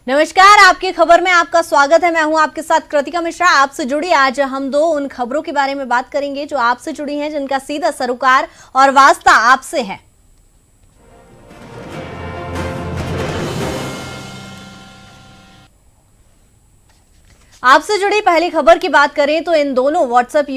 नमस्कार, आपकी खबर में आपका स्वागत है। मैं हूं आपके साथ कृतिका मिश्रा। आपसे जुड़ी आज हम दो उन खबरों के बारे में बात करेंगे जो आपसे जुड़ी हैं, जिनका सीधा सरोकार और वास्ता आपसे है। आपसे जुड़ी पहली खबर की बात करें तो इन दिनों व्हाट्सएप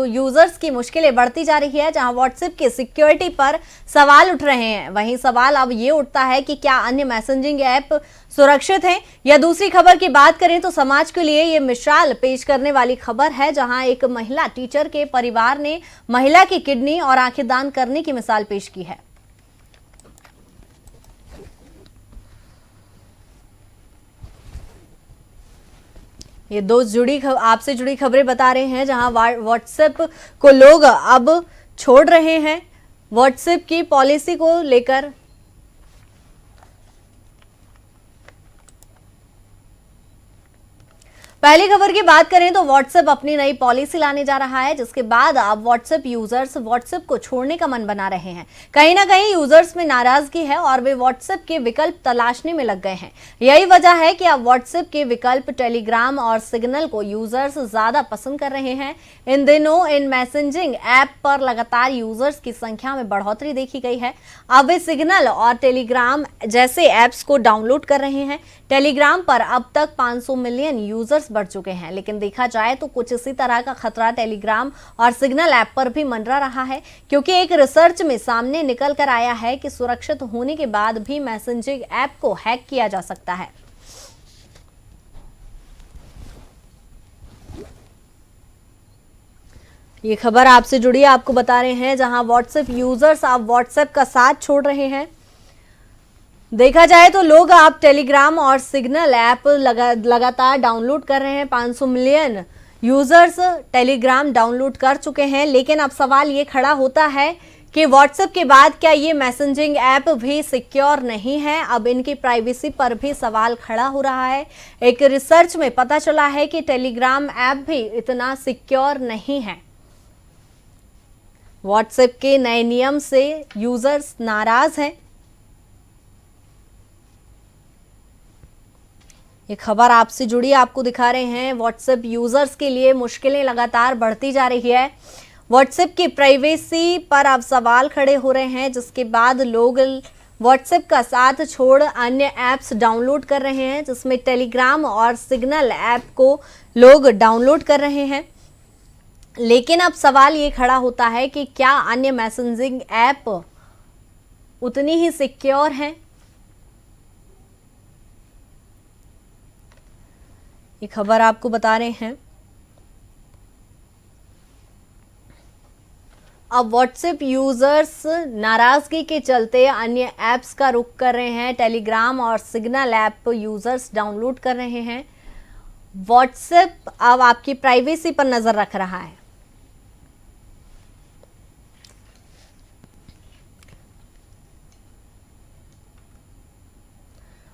यूजर्स की मुश्किलें बढ़ती जा रही है, जहां व्हाट्सएप की सिक्योरिटी पर सवाल उठ रहे हैं। वहीं सवाल अब ये उठता है कि क्या अन्य मैसेजिंग ऐप सुरक्षित हैं। या दूसरी खबर की बात करें तो समाज के लिए ये मिसाल पेश करने वाली खबर है, जहां एक महिला टीचर के परिवार ने महिला की किडनी और आंखें दान करने की मिसाल पेश की है। ये दो आपसे जुड़ी खबरें बता रहे हैं, जहां व्हाट्सएप को लोग अब छोड़ रहे हैं। व्हाट्सएप की पॉलिसी को लेकर पहली खबर की बात करें तो व्हाट्सएप अपनी नई पॉलिसी लाने जा रहा है, जिसके बाद अब व्हाट्सएप यूजर्स व्हाट्सएप को छोड़ने का मन बना रहे हैं। कहीं ना कहीं यूजर्स में नाराजगी है और वे व्हाट्सएप के विकल्प तलाशने में लग गए हैं। यही वजह है कि अब व्हाट्सएप के विकल्प टेलीग्राम और सिग्नल को यूजर्स ज्यादा पसंद कर रहे हैं। इन दिनों इन मैसेजिंग ऐप पर लगातार यूजर्स की संख्या में बढ़ोतरी देखी गई है। अब वे सिग्नल और टेलीग्राम जैसे ऐप्स को डाउनलोड कर रहे हैं। टेलीग्राम पर अब तक 500 मिलियन यूजर्स बढ़ चुके हैं, लेकिन देखा जाए तो कुछ इसी तरह का खतरा टेलीग्राम और सिग्नल ऐप पर भी मंडरा रहा है, क्योंकि एक रिसर्च में सामने निकल कर आया है कि सुरक्षित होने के बाद भी मैसेजिंग ऐप को हैक किया जा सकता है। ये खबर आपसे जुड़ी आपको बता रहे हैं, जहां व्हाट्सएप यूजर्स अब व्हाट्सएप का साथ छोड़ रहे हैं। देखा जाए तो लोग आप टेलीग्राम और सिग्नल ऐप लगातार डाउनलोड कर रहे हैं। 500 मिलियन यूजर्स टेलीग्राम डाउनलोड कर चुके हैं, लेकिन अब सवाल ये खड़ा होता है कि व्हाट्सएप के बाद क्या ये मैसेजिंग ऐप भी सिक्योर नहीं है। अब इनकी प्राइवेसी पर भी सवाल खड़ा हो रहा है। एक रिसर्च में पता चला है कि टेलीग्राम ऐप भी इतना सिक्योर नहीं है। व्हाट्सएप के नए नियम से यूजर्स नाराज हैं। ये खबर आपसे जुड़ी आपको दिखा रहे हैं। व्हाट्सएप यूजर्स के लिए मुश्किलें लगातार बढ़ती जा रही है। व्हाट्सएप की प्राइवेसी पर अब सवाल खड़े हो रहे हैं, जिसके बाद लोग व्हाट्सएप का साथ छोड़ अन्य ऐप्स डाउनलोड कर रहे हैं, जिसमें टेलीग्राम और सिग्नल ऐप को लोग डाउनलोड कर रहे हैं। लेकिन अब सवाल ये खड़ा होता है कि क्या अन्य मैसेजिंग ऐप उतनी ही सिक्योर हैं। ये खबर आपको बता रहे हैं। अब व्हाट्सएप यूजर्स नाराजगी के चलते अन्य ऐप्स का रुख कर रहे हैं। टेलीग्राम और सिग्नल ऐप यूजर्स डाउनलोड कर रहे हैं। व्हाट्सएप अब आपकी प्राइवेसी पर नजर रख रहा है।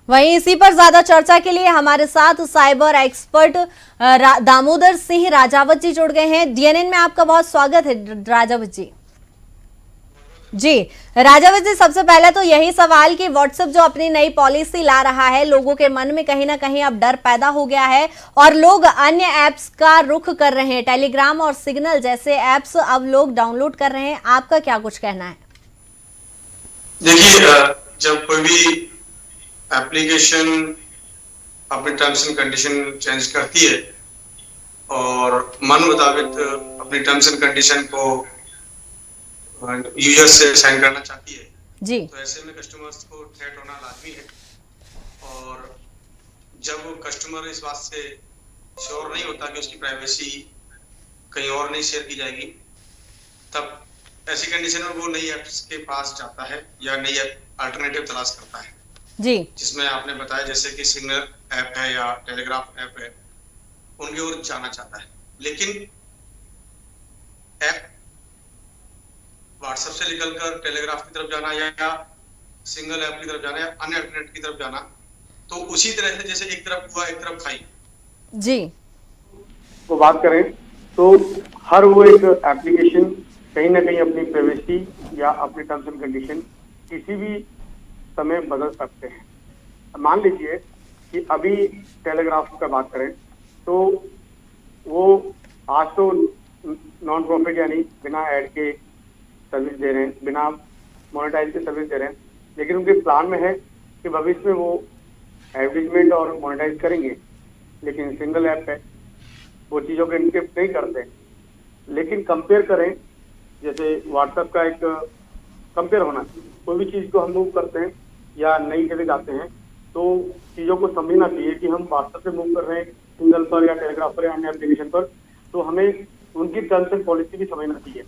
वहीं इसी पर ज्यादा चर्चा के लिए हमारे साथ साइबर एक्सपर्ट दामोदर सिंह राजावत जी जुड़ गए हैं। डीएनएन में आपका बहुत स्वागत है राजावत जी। जी राजावत जी, सबसे पहले तो यही सवाल कि व्हाट्सएप जो अपनी नई पॉलिसी ला रहा है, लोगों के मन में कहीं ना कहीं अब डर पैदा हो गया है और लोग अन्य ऐप्स का रुख कर रहे हैं। टेलीग्राम और सिग्नल जैसे ऐप्स अब लोग डाउनलोड कर रहे हैं। आपका क्या कुछ कहना है? देखिए, जब कोई भी एप्लीकेशन अपने टर्म्स एंड कंडीशन चेंज करती है और मन मुताबिक अपनी टर्म्स एंड कंडीशन को यूजर से साइन करना चाहती है जी, तो ऐसे में कस्टमर्स को थ्रेट होना लाजमी है। और जब कस्टमर इस बात से श्योर नहीं होता कि उसकी प्राइवेसी कहीं और नहीं शेयर की जाएगी, तब ऐसी कंडीशन में वो नई ऐप्स के पास जाता है या नई अल्टरनेटिव तलाश करता है जी, जिसमें आपने बताया जैसे कि सिग्नल ऐप है या टेलीग्राफ ऐप है, उनकी ओर जाना चाहता है। लेकिन ऐप व्हाट्सएप से निकलकर टेलीग्राफ की तरफ जाना या सिंगल ऐप की तरफ जाना या अन्य अल्टरनेट की तरफ जाना, तो उसी तरह से जैसे एक तरफ हुआ एक तरफ खाई जी को बात करें तो हर वो एक एप्लीकेशन कहीं ना कहीं अपनी प्राइवेसी या अपनी टर्म्स एंड कंडीशन किसी भी समय बदल सकते हैं। मान लीजिए कि अभी टेलीग्राफ का बात करें तो वो आज तो नॉन प्रॉफिट यानी बिना एड के सर्विस दे रहे हैं, बिना मोनेटाइज के सर्विस दे रहे हैं, लेकिन उनके प्लान में है कि भविष्य में वो एडवर्टीजमेंट और मोनेटाइज करेंगे, लेकिन सिंगल ऐप है, वो चीज़ों के इनके नहीं करते। लेकिन कंपेयर करें, जैसे व्हाट्सएप का एक कंपेयर होना, कोई भी चीज़ को हम मूव करते हैं या नई जगह जाते हैं तो चीज़ों को समझना चाहिए कि हम व्हाट्सएप से मूव कर रहे हैं सिंगल पर या टेलीग्राफ पर या अन्य एप्लीकेशन पर, तो हमें उनकी टर्म्स एंड पॉलिसी भी समझना चाहिए।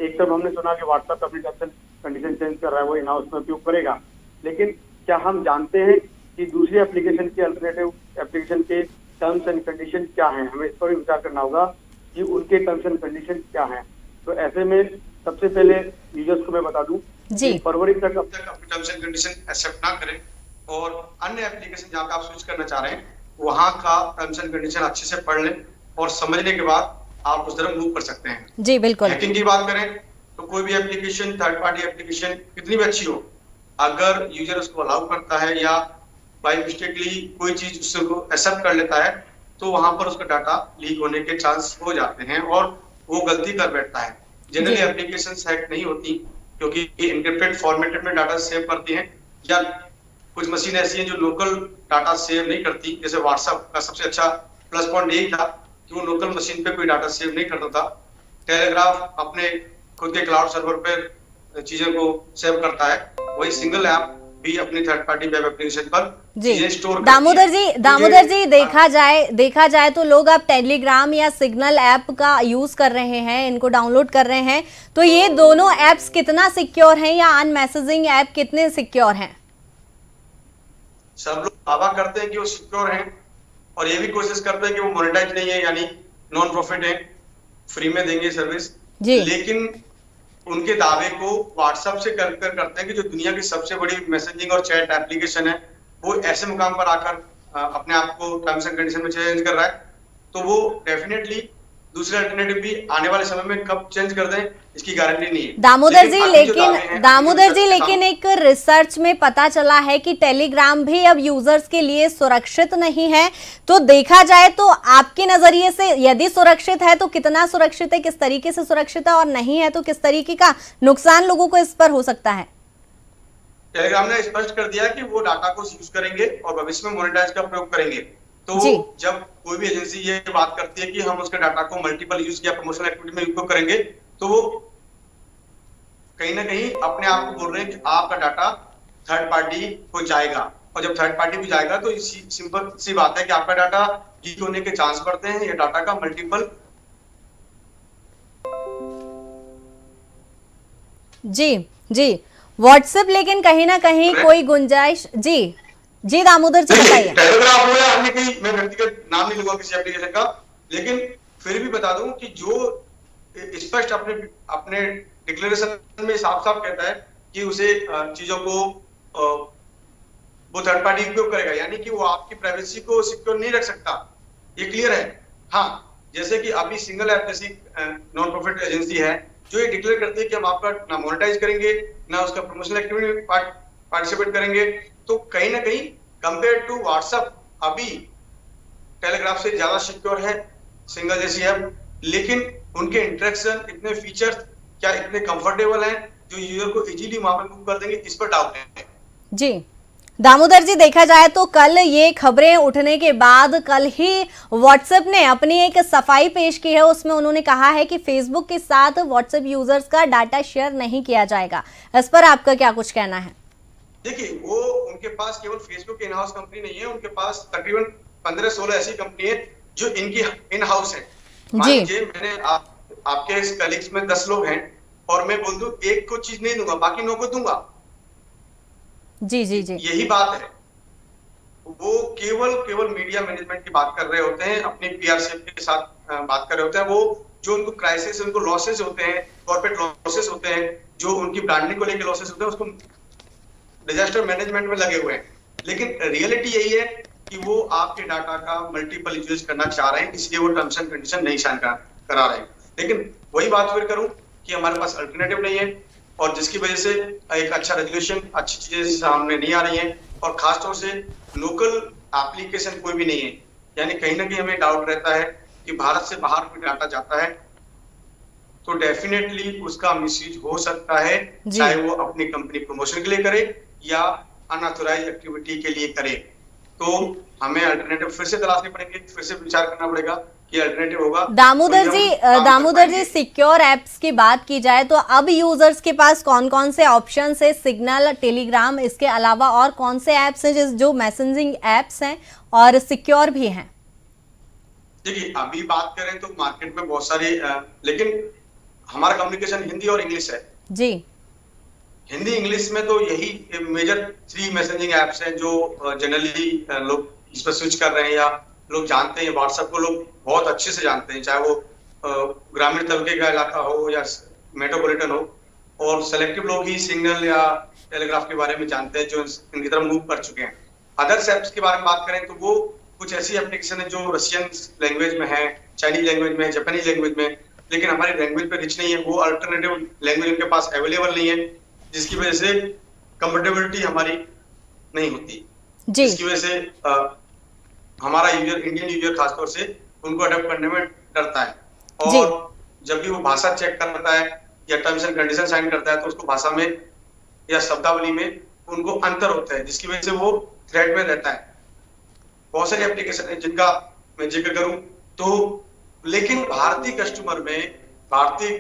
एक तरफ हमने सुना कि व्हाट्सएप अपनी टर्म्स एंड कंडीशन चेंज कर रहा है, वो इन हाउस में उपयोग करेगा, लेकिन क्या हम जानते हैं कि दूसरी एप्लीकेशन के अल्टरनेटिव एप्लीकेशन के टर्म्स एंड कंडीशन क्या हैं? हमें इस पर भी विचार करना होगा कि उनके टर्म्स एंड कंडीशन क्या हैं। तो ऐसे में सबसे पहले यूजर्स को मैं बता दूं जी, फरवरी तक अपनी टर्म्स एंड कंडीशन एक्सेप्ट ना करें और अन्य एप्लीकेशन जहां पे आप स्विच करना चाह रहे हैं वहां का टर्म्स एंड कंडीशन अच्छे से पढ़ लें और समझने के बाद आप उस तरफ मूव कर सकते हैं। जी बिल्कुल। हैकिंग की बात करें तो कोई भी एप्लीकेशन, थर्ड पार्टी एप्लीकेशन कितनी भी अच्छी हो, अगर यूजर उसको अलाउ करता है या बाय मिस्टेकली कोई चीज उसको एक्सेप्ट कर लेता है तो वहां पर उसका डाटा लीक होने के चांस हो जाते हैं और वो गलती कर बैठता है। जनरली एप्लीकेशंस हैक नहीं होती क्योंकि एन्क्रिप्टेड फॉर्मेटेड में डाटा सेव करती हैं, या कुछ मशीन ऐसी हैं जो लोकल डाटा सेव नहीं करती। जैसे व्हाट्सएप का सबसे अच्छा प्लस पॉइंट यही था कि वो लोकल मशीन पे कोई डाटा सेव नहीं करता था। टेलीग्राफ अपने खुद के क्लाउड सर्वर पे चीजों को सेव करता है, वही सिंगल ऐप भी अपनी थर्ड पार्टी वेब एप्लीकेशन पर चीजें स्टोर दामोदर जी देखा जाए तो लोग अब टेलीग्राम या सिग्नल ऐप का यूज कर रहे हैं, इनको डाउनलोड कर रहे हैं, तो ये दोनों ऐप्स कितना सिक्योर हैं या अन मैसेजिंग ऐप कितने सिक्योर हैं? सब लोग दावा करते हैं कि वो सिक्योर हैं और ये भी कोशिश करते हैं कि वो मोनेटाइज नहीं है, यानी नॉन प्रॉफिट है, फ्री में देंगे सर्विस, लेकिन उनके दावे को व्हाट्सएप से करते हैं कि जो दुनिया की सबसे बड़ी मैसेजिंग और चैट एप्लीकेशन है वो ऐसे मुकाम पर आकर अपने आप को टर्म्स एंड कंडीशन में चेंज कर रहा है, तो वो डेफिनेटली दूसरे अल्टरनेटिव भी आने वाले समय में कब चेंज कर दें इसकी गारंटी नहीं है। दामोदर जी लेकिन एक रिसर्च में पता चला है कि टेलीग्राम भी अब यूजर्स के लिए सुरक्षित नहीं है, तो देखा जाए तो आपके नजरिए से यदि सुरक्षित है तो कितना सुरक्षित है, किस तरीके से सुरक्षित है, और नहीं है तो किस तरीके का नुकसान लोगों को इस पर हो सकता है? टेलीग्राम ने स्पष्ट कर दिया कि वो डाटा को यूज करेंगे और भविष्य में मोनेटाइज का प्रयोग करेंगे। तो जब कोई भी एजेंसी ये बात करती है कि हम उसके डाटा को मल्टीपल यूज या प्रमोशनल एक्टिविटी में उपयोग करेंगे, तो वो कहीं ना कहीं अपने आप को बोल रहे हैं कि आपका डाटा थर्ड पार्टी को जाएगा, और जब थर्ड पार्टी भी जाएगा तो सिंपल सी बात है कि आपका डाटा लीक होने के चांस बढ़ते हैं या डाटा का मल्टीपल। जी व्हाट्सएप लेकिन कहीं ना कहीं कोई गुंजाइश। जी दामोदर जी बताइए। टेलीग्राम हो या अन्य कोई, मैं व्यक्तिगत नाम नहीं लूंगा किसी एप्लीकेशन का, लेकिन फिर भी बता दूं कि जो स्पष्ट अपने डिक्लेरेशन में साफ साफ कहता है कि उसे चीजों को वो थर्ड पार्टी उपयोग करेगा, यानी कि वो आपकी प्राइवेसी को सिक्योर नहीं रख सकता, ये क्लियर है। हाँ, जैसे कि अभी सिंगल ऐप जैसी नॉन प्रॉफिट एजेंसी है जो ये डिक्लेयर करती है कि हम आपका ना मोनेटाइज करेंगे ना उसका प्रमोशनल एक्टिविटी में पार्टिसिपेट करेंगे, तो कहीं ना कहीं कंपेयर टू व्हाट्सएप अभी टेलीग्राफ से ज्यादा सिक्योर है सिंगल जैसी ऐप, लेकिन उनके इंटरेक्शन, इतने फीचर्स क्या इतने कंफर्टेबल हैं जो यूजर को इजीली वहां पर मूव कर देंगे, इस पर डाउट है। जी दामोदर जी, देखा जाए तो कल ये खबरें उठने के बाद कल ही व्हाट्सएप ने अपनी एक सफाई पेश की है, उसमें उन्होंने कहा है कि फेसबुक के साथ व्हाट्सएप यूजर्स का डाटा शेयर नहीं किया जाएगा। इस पर आपका क्या कुछ कहना है? देखिए, वो उनके पास केवल फेसबुक इन हाउस कंपनी नहीं है, उनके पास तकरीबन 15-16 ऐसी कंपनी है जो इनकी इन हाउस है। मान लीजिए मैंने आपके कलीग्स में 10 लोग हैं और मैं बोल दूं एक को चीज नहीं दूंगा, बाकी 9 को दूंगा। जी यही बात है। वो केवल मीडिया मैनेजमेंट की बात कर रहे होते हैं, अपनी पीआरसी के साथ बात कर रहे होते हैं। वो जो उनको क्राइसिस, उनको लॉसेस होते हैं, कॉर्पोरेट लॉसेस होते हैं, जो उनकी ब्रांडिंग को लेकर लॉसेस होते हैं, उसको डिजास्टर मैनेजमेंट में लगे हुए हैं। लेकिन रियलिटी यही है कि वो आपके डाटा का मल्टीपल यूज करना चाह रहे हैं, इसलिए वो टर्म्स एंड कंडीशन नहीं साइन करा रहे हैं। लेकिन वही बात फिर करूं कि हमारे पास अल्टरनेटिव नहीं है, और जिसकी वजह से एक अच्छा रेगुलेशन, अच्छी चीजें सामने नहीं आ रही हैं, और खासतौर से लोकल एप्लीकेशन कोई भी नहीं है। यानी कहीं ना कहीं हमें डाउट रहता है कि भारत से बाहर कोई डाटा जाता है तो डेफिनेटली उसका मिसयूज हो सकता है, चाहे वो अपनी कंपनी प्रमोशन के लिए करे या अनऑथराइज एक्टिविटी के लिए करे। तो हमें अल्टरनेटिव फिर से तलाशने पड़ेंगे, फिर से विचार करना पड़ेगा कि अल्टरनेटिव होगा। दामोदर जी, सिक्योर एप्स की बात की जाए तो अब यूजर्स के पास कौन कौन से ऑप्शन है? सिग्नल, टेलीग्राम, इसके अलावा और कौन से एप्स हैं जो मैसेजिंग एप्स हैं और सिक्योर भी हैं? देखिए, अभी बात करें तो मार्केट में बहुत सारी, लेकिन हमारा कम्युनिकेशन हिंदी और इंग्लिश है जी। हिंदी इंग्लिश में तो यही मेजर 3 मैसेजिंग एप्स हैं जो जनरली लोग इस पर स्विच कर रहे हैं या लोग जानते हैं। व्हाट्सएप को लोग बहुत अच्छे से जानते हैं, चाहे वो ग्रामीण तबके का इलाका हो या मेट्रोपॉलिटन हो, और सेलेक्टिव लोग ही सिग्नल या टेलीग्राफ के बारे में जानते हैं जो इनकी तरफ मूव कर चुके हैं। अदर्स एप्स के बारे में बात करें तो वो कुछ ऐसी एप्लीकेशन है जो रशियन लैंग्वेज में है, चाइनीज लैंग्वेज में है, जापानीज लैंग्वेज में, लेकिन हमारी लैंग्वेज पे रिच नहीं है, वो अल्टरनेटिव लैंग्वेज उनके पास अवेलेबल नहीं है, जिसकी वजह से कंफर्टेबिलिटी हमारी नहीं होती, जिसकी वजह से हमारा यूजर, इंडियन यूजर खासतौर से, उनको अडॉप्ट करने में डरता है। और जब भी वो भाषा चेक करता है या टर्म्स एंड कंडीशन साइन करता है तो उसको भाषा में या शब्दावली में उनको अंतर होता है, जिसकी वजह से वो थ्रेट में रहता है। बहुत सारी एप्लीकेशन है जिनका मैं जिक्र करूं तो, लेकिन भारतीय कस्टमर में, भारतीय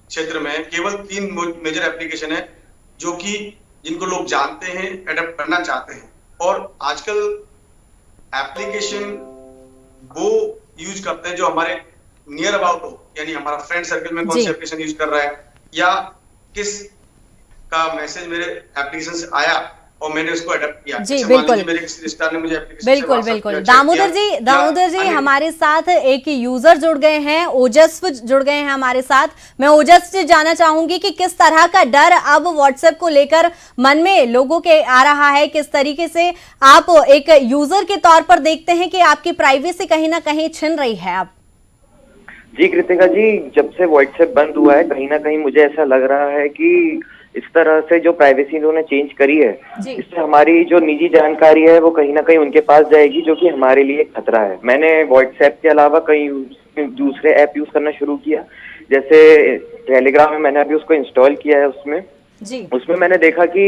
क्षेत्र में केवल 3 मेजर एप्लीकेशन है जो कि जिनको लोग जानते हैं, अडॉप्ट करना चाहते हैं। और आजकल एप्लीकेशन वो यूज करते हैं जो हमारे नियर अबाउट हो, यानी हमारा फ्रेंड सर्कल में कौन सी एप्लीकेशन यूज कर रहा है या किस का मैसेज मेरे एप्लीकेशन से आया और मैंने उसको अडॉप्ट किया। जी बिल्कुल, मेरे किसी रिश्तेदार ने मुझे एप्लीकेशन बिल्कुल बिल्कुल। दामोदर जी हमारे साथ एक यूजर जुड़ गए हैं, ओजस्व जुड़ गए हैं हमारे साथ। मैं ओजस्व से जानना चाहूंगी कि किस तरह का डर अब व्हाट्सएप को लेकर मन में लोगों के आ रहा है, किस तरीके से आप एक यूजर के तौर पर देखते हैं कि आपकी प्राइवेसी कहीं ना कहीं छिन रही है अब? जी कृतिका जी, जब से व्हाट्सएप बंद हुआ है कहीं ना कहीं मुझे ऐसा लग रहा है कि इस तरह से जो प्राइवेसी इन्होंने चेंज करी है, इससे हमारी जो निजी जानकारी है वो कहीं ना कहीं उनके पास जाएगी, जो कि हमारे लिए खतरा है। मैंने व्हाट्सएप के अलावा कई दूसरे ऐप यूज करना शुरू किया, जैसे टेलीग्राम में मैंने अभी उसको इंस्टॉल किया है। उसमें मैंने देखा कि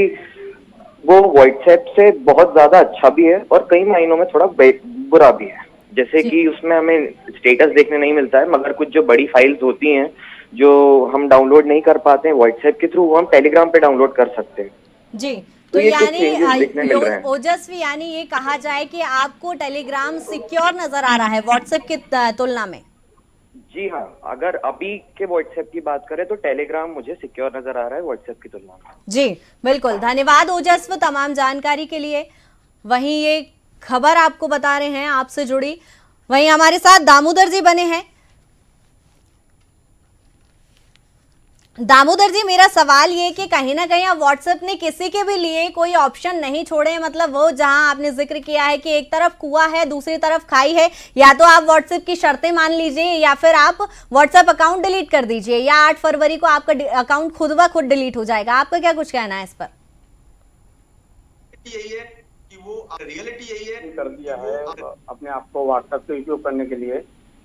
वो व्हाट्सएप से बहुत ज्यादा अच्छा भी है और कई मायनों में थोड़ा बुरा भी है। जैसे कि उसमें हमें स्टेटस देखने नहीं मिलता है, मगर कुछ जो बड़ी फाइल्स होती हैं जो हम डाउनलोड नहीं कर पाते हैं व्हाट्सएप के थ्रू, वो हम टेलीग्राम पे डाउनलोड कर सकते हैं। जी, तो यानी ओजस्वी, यानी ये कहा जाए कि आपको टेलीग्राम सिक्योर नजर आ रहा है व्हाट्सएप की तुलना में? जी हाँ, अगर अभी के व्हाट्सएप की बात करें तो टेलीग्राम मुझे सिक्योर नजर आ रहा है व्हाट्सएप की तुलना में। जी बिल्कुल, धन्यवाद ओजस्वी तमाम जानकारी के लिए। वहीं ये खबर आपको बता रहे हैं आपसे जुड़ी। वहीं हमारे साथ दामोदर जी बने हैं। दामोदर जी, मेरा सवाल ये कि कहीं ना कहीं अब व्हाट्सएप ने किसी के भी लिए कोई ऑप्शन नहीं छोड़े, मतलब वो जहां आपने जिक्र किया है कि एक तरफ कुआं है दूसरी तरफ खाई है, या तो आप व्हाट्सएप की शर्तें मान लीजिए या फिर आप व्हाट्सएप अकाउंट डिलीट कर दीजिए, या 8 फरवरी को आपका अकाउंट खुद ब खुद डिलीट हो जाएगा। आपका क्या कुछ कहना है इस पर? यही है कि वो रियलिटी यही है, कर दिया है अपने आप को व्हाट्सएप से उपयोग करने के लिए।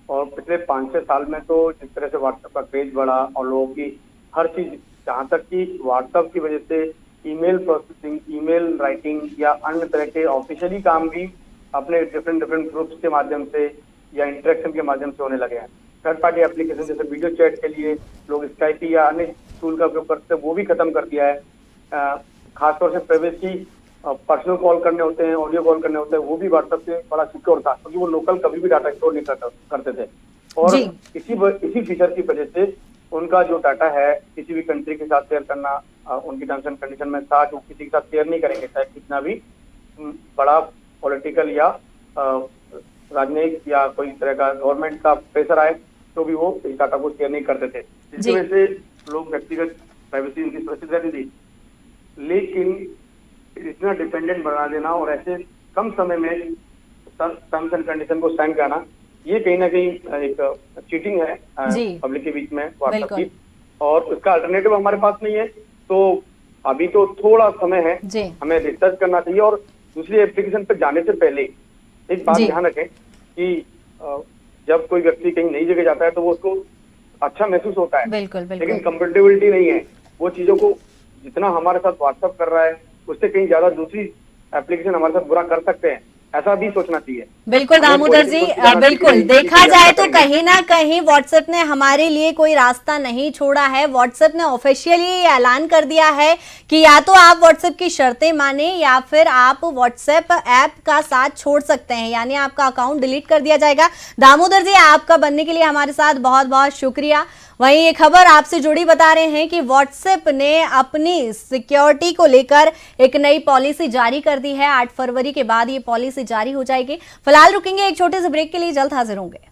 और पिछले 5-6 साल में तो जिस तरह से व्हाट्सएप का क्रेज बढ़ा और लोगों की हर चीज, जहाँ तक कि व्हाट्सएप की वजह से ईमेल प्रोसेसिंग, ईमेल राइटिंग या अन्य तरह के ऑफिशियली काम भी अपने डिफरेंट ग्रुप्स के माध्यम से या इंटरेक्शन के माध्यम से होने लगे हैं। थर्ड पार्टी एप्लीकेशन जैसे वीडियो चैट के लिए लोग स्काइपी या अन्य टूल का उपयोग करते हैं, वो भी खत्म कर दिया है। खासतौर से प्राइवेसी पर्सनल कॉल करने होते हैं, ऑडियो कॉल करने होते हैं, वो भी व्हाट्सएप से बड़ा सिक्योर था, क्योंकि वो लोकल कभी भी डाटा स्टोर नहीं करते थे। और इसी फीचर की वजह से उनका जो डाटा है किसी भी कंट्री के साथ शेयर करना उनकी टर्म्स एंड कंडीशन में था कि किसी के साथ शेयर नहीं करेंगे, चाहे कितना भी बड़ा पॉलिटिकल या राजनीतिक या कोई तरह का गवर्नमेंट का प्रेशर आए तो भी वो इस डाटा को शेयर नहीं करते थे, जिसकी वजह से लोग व्यक्तिगत प्राइवेसी उनकी सुरक्षित रहती थी। लेकिन इतना डिपेंडेंट बना देना और ऐसे कम समय में टर्म्स एंड कंडीशन को साइन करना, ये कहीं ना कहीं एक चीटिंग है पब्लिक के बीच में व्हाट्सएप की, और उसका अल्टरनेटिव हमारे पास नहीं है। तो अभी तो थोड़ा समय है, जी हमें रिसर्च करना चाहिए। और दूसरी एप्लीकेशन पर जाने से पहले एक बात जी। ध्यान रखें कि जब कोई व्यक्ति कहीं नई जगह जाता है तो वो उसको अच्छा महसूस होता है, बिल्कुल लेकिन बिल्कुल कंफर्टेबिलिटी नहीं है। वो चीजों को जितना हमारे साथ व्हाट्सएप कर रहा है उससे कहीं ज्यादा दूसरी एप्लीकेशन हमारे साथ बुरा कर सकते हैं, ऐसा भी सोचना चाहिए। बिल्कुल दामोदर जी, बिल्कुल देखा जाए तो कहीं ना कहीं व्हाट्सएप ने हमारे लिए कोई रास्ता नहीं छोड़ा है। व्हाट्सएप ने ऑफिशियली ऐलान कर दिया है कि या तो आप व्हाट्सएप की शर्तें माने या फिर आप व्हाट्सएप ऐप का साथ छोड़ सकते हैं, यानी आपका अकाउंट डिलीट कर दिया जाएगा। दामोदर जी, आपका बनने के लिए हमारे साथ बहुत बहुत शुक्रिया। वहीं ये खबर आपसे जुड़ी बता रहे हैं कि व्हाट्सएप ने अपनी सिक्योरिटी को लेकर एक नई पॉलिसी जारी कर दी है। 8 फरवरी के बाद ये पॉलिसी जारी हो जाएगी। फिलहाल रुकेंगे एक छोटे से ब्रेक के लिए, जल्द हाजिर होंगे।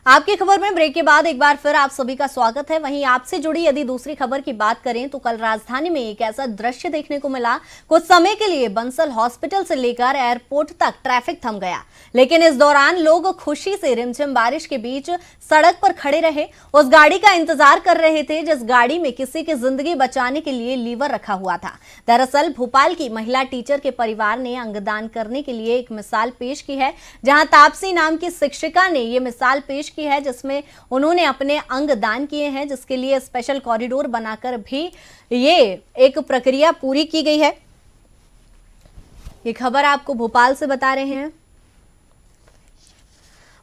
आपकी खबर में ब्रेक के बाद एक बार फिर आप सभी का स्वागत है। वहीं आपसे जुड़ी यदि दूसरी खबर की बात करें तो कल राजधानी में एक ऐसा दृश्य देखने को मिला। कुछ समय के लिए बंसल हॉस्पिटल से लेकर एयरपोर्ट तक ट्रैफिक थम गया, लेकिन इस दौरान लोग खुशी से रिमझिम बारिश के बीच सड़क पर खड़े रहे, उस गाड़ी का इंतजार कर रहे थे जिस गाड़ी में किसी की जिंदगी बचाने के लिए लीवर रखा हुआ था। दरअसल भोपाल की महिला टीचर के परिवार ने अंगदान करने के लिए एक मिसाल पेश की है, जहां तापसी नाम की शिक्षिका ने ये मिसाल पेश की है जिसमें उन्होंने अपने अंग दान किए हैं, जिसके लिए स्पेशल कॉरिडोर बनाकर भी ये एक प्रक्रिया पूरी की गई है। ये खबर आपको भोपाल से बता रहे हैं।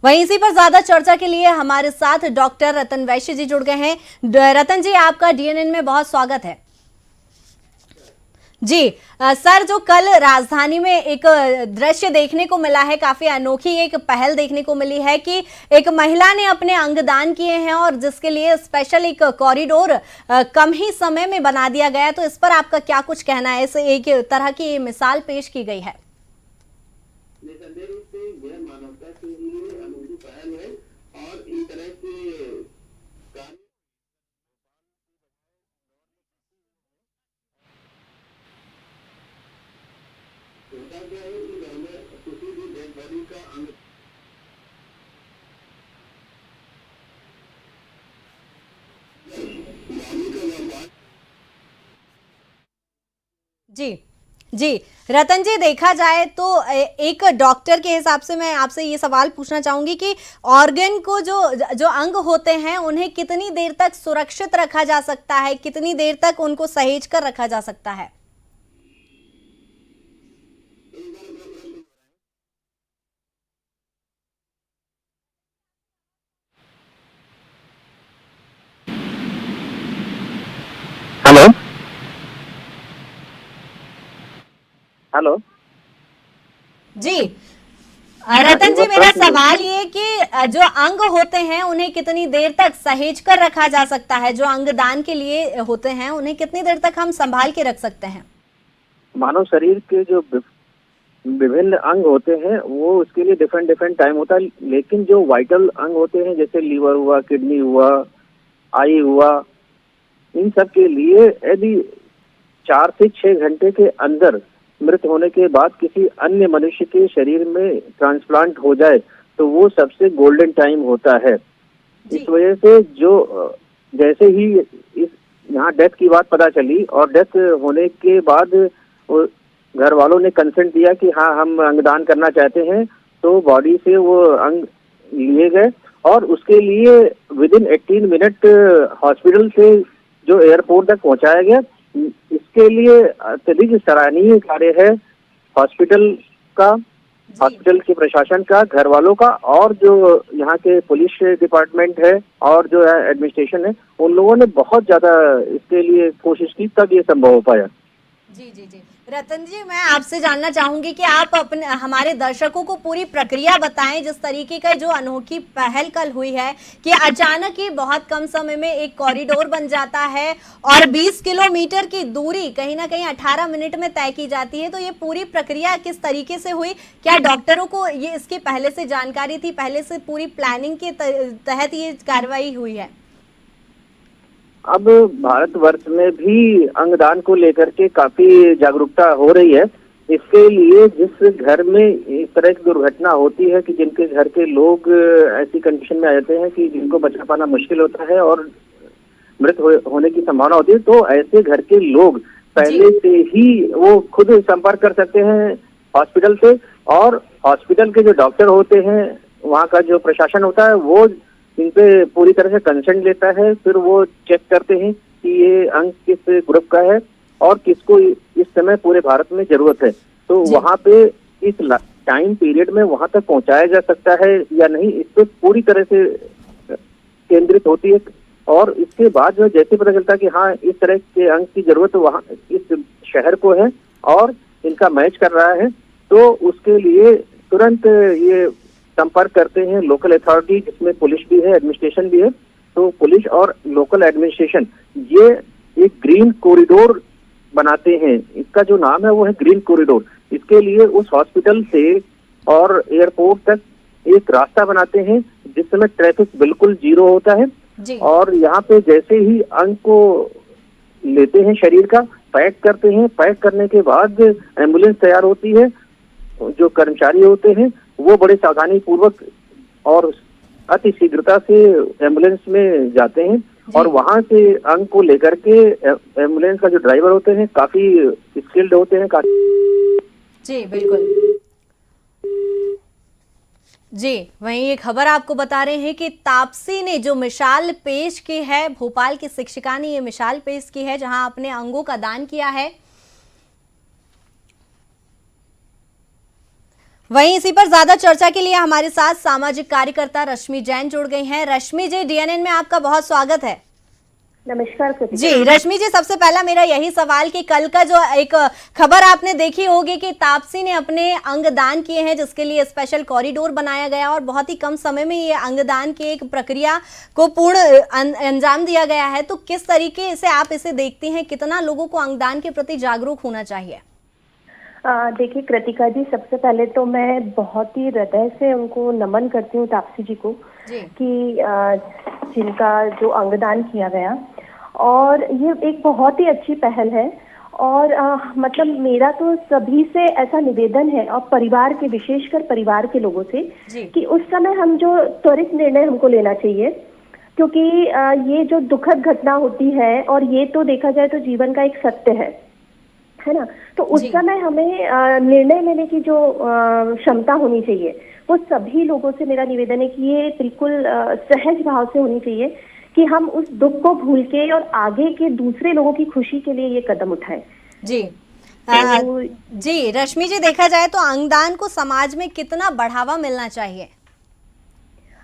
वहीं इसी पर ज्यादा चर्चा के लिए हमारे साथ डॉक्टर रतन वैश्य जी जुड़ गए हैं। रतन जी, आपका डीएनएन में बहुत स्वागत है। जी सर, जो कल राजधानी में एक दृश्य देखने को मिला है, काफी अनोखी एक पहल देखने को मिली है कि एक महिला ने अपने अंगदान किए हैं और जिसके लिए स्पेशल एक कॉरिडोर कम ही समय में बना दिया गया है, तो इस पर आपका क्या कुछ कहना है? इस एक तरह की मिसाल पेश की गई है। निसंदेह रूप से यह मानवता के लिए अनूठी पहल है और इस तरह के कार्य होता क्या है कि घर में किसी भी डेड बॉडी का अंग जी जी रतन जी, देखा जाए तो एक डॉक्टर के हिसाब से मैं आपसे ये सवाल पूछना चाहूंगी कि ऑर्गन को जो अंग होते हैं उन्हें कितनी देर तक सुरक्षित रखा जा सकता है, कितनी देर तक उनको सहेज कर रखा जा सकता है? हेलो हेलो जी रतन जी, मेरा सवाल ये कि जो अंग होते हैं उन्हें कितनी देर तक सहेज कर रखा जा सकता है, जो अंगदान के लिए होते हैं उन्हें कितनी देर तक हम संभाल के रख सकते हैं? मानव शरीर के जो विभिन्न अंग होते हैं वो उसके लिए डिफरेंट डिफरेंट टाइम होता है, लेकिन जो वाइटल अंग होते हैं जैसे लीवर हुआ, किडनी हुआ, आई हुआ, इन सब के लिए यदि 4 से 6 घंटे के अंदर मृत होने के बाद किसी अन्य मनुष्य के शरीर में ट्रांसप्लांट हो जाए तो वो सबसे गोल्डन टाइम होता है। इस वजह से जो जैसे ही इस यहाँ डेथ की बात पता चली और डेथ होने के बाद घर वालों ने कंसेंट दिया कि हाँ हम अंगदान करना चाहते हैं, तो बॉडी से वो अंग लिए गए और उसके लिए विदिन 18 मिनट हॉस्पिटल से जो एयरपोर्ट तक पहुंचाया गया। इसके लिए अत्यधिक सराहनीय कार्य है हॉस्पिटल का, हॉस्पिटल के प्रशासन का, घर वालों का, और जो यहाँ के पुलिस डिपार्टमेंट है और जो एडमिनिस्ट्रेशन है, उन लोगों ने बहुत ज्यादा इसके लिए कोशिश की, तब ये संभव हो पाया। जी जी जी रतन जी, मैं आपसे जानना चाहूंगी कि आप अपने हमारे दर्शकों को पूरी प्रक्रिया बताएं, जिस तरीके का जो अनोखी पहल कल हुई है कि अचानक ही बहुत कम समय में एक कॉरिडोर बन जाता है और 20 किलोमीटर की दूरी कहीं ना कहीं 18 मिनट में तय की जाती है, तो ये पूरी प्रक्रिया किस तरीके से हुई? क्या डॉक्टरों को ये इसकी पहले से जानकारी थी, पहले से पूरी प्लानिंग के तहत ये कार्रवाई हुई है? अब भारतवर्ष में भी अंगदान को लेकर के काफी जागरूकता हो रही है, इसके लिए जिस घर में इस तरह की दुर्घटना होती है कि जिनके घर के लोग ऐसी कंडीशन में आ जाते हैं कि जिनको बचा पाना मुश्किल होता है और मृत होने की संभावना होती है, तो ऐसे घर के लोग पहले से ही वो खुद संपर्क कर सकते हैं हॉस्पिटल से, और हॉस्पिटल के जो डॉक्टर होते हैं, वहाँ का जो प्रशासन होता है, वो इन पे पूरी तरह से कंसर्न लेता है। फिर वो चेक करते हैं कि ये अंग किस ग्रुप का है और किसको इस समय पूरे भारत में जरूरत है, तो वहाँ पे इस टाइम पीरियड में वहाँ तक पहुँचाया जा सकता है या नहीं, इस पर पूरी तरह से केंद्रित होती है। और इसके बाद जो जैसे पता चलता है कि हाँ इस तरह के अंग की जरूरत वहाँ इस शहर को है और इनका मैच कर रहा है, तो उसके लिए तुरंत ये संपर्क करते हैं लोकल अथॉरिटी, जिसमें पुलिस भी है, एडमिनिस्ट्रेशन भी है। तो पुलिस और लोकल एडमिनिस्ट्रेशन ये एक ग्रीन कॉरिडोर बनाते हैं, इसका जो नाम है वो है ग्रीन कॉरिडोर। इसके लिए उस हॉस्पिटल से और एयरपोर्ट तक एक रास्ता बनाते हैं जिस समय ट्रैफिक बिल्कुल जीरो होता है जी। और यहाँ पे जैसे ही अंग को लेते हैं शरीर का, पैक करते हैं, पैक करने के बाद एम्बुलेंस तैयार होती है, जो कर्मचारी होते हैं वो बड़े सावधानी पूर्वक और अति शीघ्रता से एम्बुलेंस में जाते हैं और वहां से अंग को लेकर के एम्बुलेंस का जो ड्राइवर होते हैं काफी स्किल्ड होते हैं, जी बिल्कुल जी। वहीं ये खबर आपको बता रहे हैं कि तापसी ने जो मिसाल पेश की है, भोपाल की शिक्षिका ने ये मिसाल पेश की है जहां अपने अंगों का दान किया है। वहीं इसी पर ज्यादा चर्चा के लिए हमारे साथ सामाजिक कार्यकर्ता रश्मि जैन जुड़ गई हैं। रश्मि जी, डीएनएन में आपका बहुत स्वागत है। नमस्कार जी रश्मि जी, सबसे पहला मेरा यही सवाल कि कल का जो एक खबर आपने देखी होगी कि तापसी ने अपने अंग दान किए हैं, जिसके लिए स्पेशल कॉरिडोर बनाया गया और बहुत ही कम समय में ये अंगदान की एक प्रक्रिया को पूर्ण अंजाम दिया गया है, तो किस तरीके से आप इसे देखती हैं? कितना लोगों को अंगदान के प्रति जागरूक होना चाहिए? देखिए कृतिका जी, सबसे पहले तो मैं बहुत ही हृदय से उनको नमन करती हूँ, तापसी जी को, कि जिनका जो अंगदान किया गया, और ये एक बहुत ही अच्छी पहल है। और मतलब मेरा तो सभी से ऐसा निवेदन है, और परिवार के, विशेषकर परिवार के लोगों से, कि उस समय हम जो त्वरित निर्णय हमको लेना चाहिए, क्योंकि ये जो दुखद घटना होती है, और ये तो देखा जाए तो जीवन का एक सत्य है ना, तो उस समय हमें निर्णय लेने की जो क्षमता होनी चाहिए, वो सभी लोगों से मेरा निवेदन है कि ये बिल्कुल सहज भाव से होनी चाहिए कि हम उस दुख को भूल के और आगे के दूसरे लोगों की खुशी के लिए ये कदम उठाएं। जी जी रश्मि जी, देखा जाए तो अंगदान को समाज में कितना बढ़ावा मिलना चाहिए?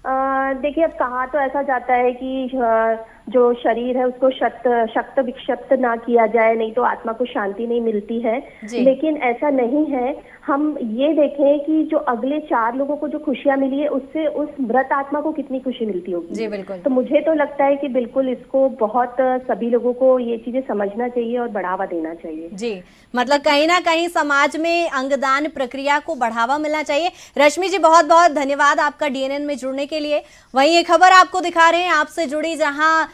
देखिए, अब कहा तो ऐसा जाता है कि जो शरीर है उसको शक्त विक्षिप्त ना किया जाए, नहीं तो आत्मा को शांति नहीं मिलती है। लेकिन ऐसा नहीं है। हम ये देखें कि जो अगले 4 लोगों को जो खुशियां मिली है, उससे उस मृत आत्मा को कितनी खुशी मिलती होगी। जी बिल्कुल। तो मुझे तो लगता है कि बिल्कुल इसको बहुत सभी लोगों को ये चीजें समझना चाहिए और बढ़ावा देना चाहिए। जी, मतलब कहीं ना कहीं समाज में अंगदान प्रक्रिया को बढ़ावा मिलना चाहिए। रश्मि जी, बहुत बहुत धन्यवाद आपका डीएनएन में जुड़ने के लिए। वहीं ये खबर आपको दिखा रहे हैं आपसे जुड़ी, जहां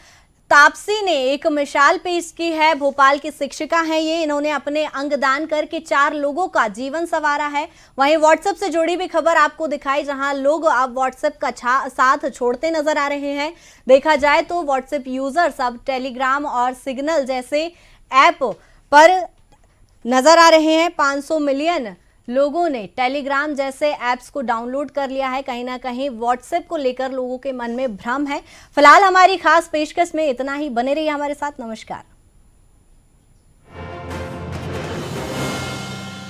तापसी ने एक मिसाल पेश की है। भोपाल की शिक्षिका हैं ये, इन्होंने अपने अंगदान करके 4 लोगों का जीवन संवारा है। वहीं व्हाट्सएप से जुड़ी भी खबर आपको दिखाई, जहां लोग अब व्हाट्सएप का साथ छोड़ते नजर आ रहे हैं। देखा जाए तो व्हाट्सएप यूजर्स अब टेलीग्राम और सिग्नल जैसे ऐप पर नजर आ रहे हैं। 500 मिलियन लोगों ने टेलीग्राम जैसे ऐप्स को डाउनलोड कर लिया है। कहीं ना कहीं व्हाट्सएप को लेकर लोगों के मन में भ्रम है। फिलहाल हमारी खास पेशकश में इतना ही। बने रहिए हमारे साथ। नमस्कार।